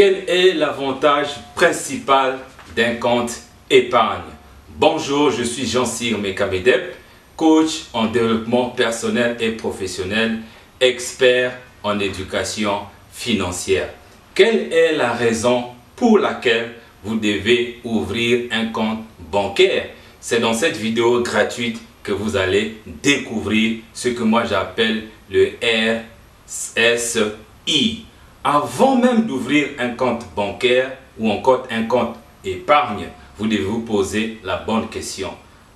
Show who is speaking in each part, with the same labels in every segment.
Speaker 1: Quel est l'avantage principal d'un compte épargne? Bonjour, je suis Jean-Cyr Mekamedep, coach en développement personnel et professionnel, expert en éducation financière. Quelle est la raison pour laquelle vous devez ouvrir un compte bancaire? C'est dans cette vidéo gratuite que vous allez découvrir ce que moi j'appelle le RSI. Avant même d'ouvrir un compte bancaire ou encore un compte épargne, vous devez vous poser la bonne question.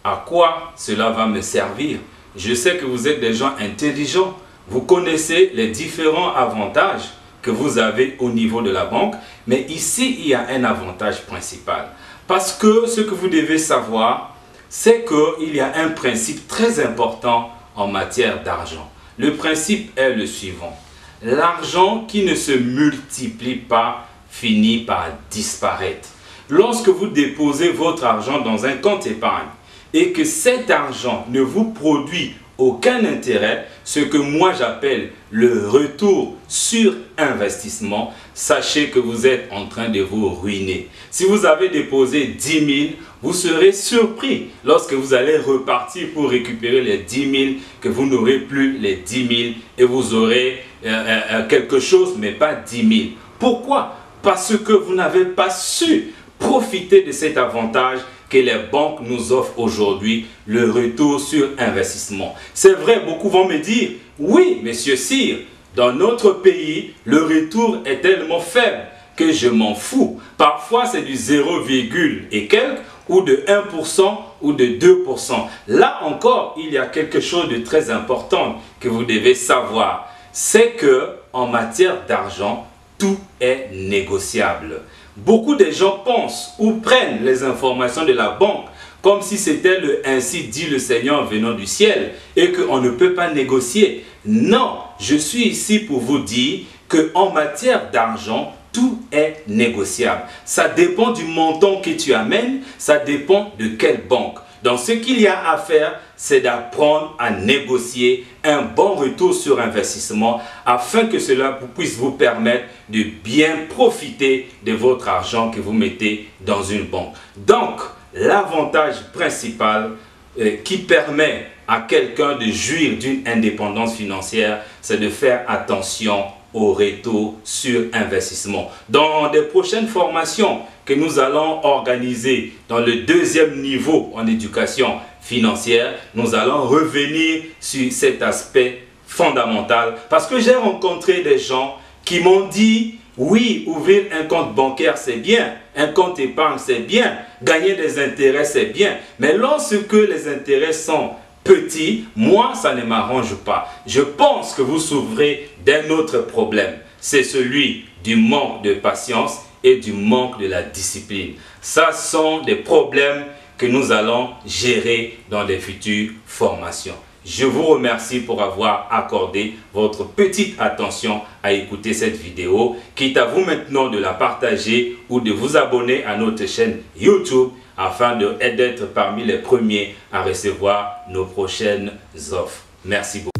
Speaker 1: À quoi cela va me servir? Je sais que vous êtes des gens intelligents. Vous connaissez les différents avantages que vous avez au niveau de la banque. Mais ici, il y a un avantage principal. Parce que ce que vous devez savoir, c'est qu'il y a un principe très important en matière d'argent. Le principe est le suivant. L'argent qui ne se multiplie pas finit par disparaître. Lorsque vous déposez votre argent dans un compte épargne et que cet argent ne vous produit aucun intérêt, ce que moi j'appelle le retour sur investissement, sachez que vous êtes en train de vous ruiner. Si vous avez déposé 10 000, vous serez surpris lorsque vous allez repartir pour récupérer les 10 000, que vous n'aurez plus les 10 000 et vous aurez quelque chose mais pas 10 000. Pourquoi? Parce que vous n'avez pas su profiter de cet avantage que les banques nous offrent aujourd'hui, le retour sur investissement. C'est vrai, beaucoup vont me dire, oui, monsieur Cyr, dans notre pays, le retour est tellement faible que je m'en fous. Parfois, c'est du 0, et quelques, ou de 1% ou de 2%. Là encore, il y a quelque chose de très important que vous devez savoir. C'est que en matière d'argent, tout est négociable. Beaucoup de gens pensent ou prennent les informations de la banque comme si c'était le « ainsi dit le Seigneur venant du ciel » et qu'on ne peut pas négocier. Non, je suis ici pour vous dire qu'en matière d'argent, tout est négociable. Ça dépend du montant que tu amènes, ça dépend de quelle banque. Donc ce qu'il y a à faire, c'est d'apprendre à négocier un bon retour sur investissement afin que cela puisse vous permettre de bien profiter de votre argent que vous mettez dans une banque. Donc, l'avantage principal qui permet à quelqu'un de jouir d'une indépendance financière, c'est de faire attention au retour sur investissement. Dans des prochaines formations que nous allons organiser dans le deuxième niveau en éducation financière, nous allons revenir sur cet aspect fondamental parce que j'ai rencontré des gens qui m'ont dit oui, ouvrir un compte bancaire c'est bien, un compte épargne c'est bien, gagner des intérêts c'est bien, mais lorsque les intérêts sont petit, moi ça ne m'arrange pas. Je pense que vous souffrez d'un autre problème. C'est celui du manque de patience et du manque de la discipline. Ça sont des problèmes que nous allons gérer dans les futures formations. Je vous remercie pour avoir accordé votre petite attention à écouter cette vidéo. Quitte à vous maintenant de la partager ou de vous abonner à notre chaîne YouTube afin d'être parmi les premiers à recevoir nos prochaines offres. Merci beaucoup.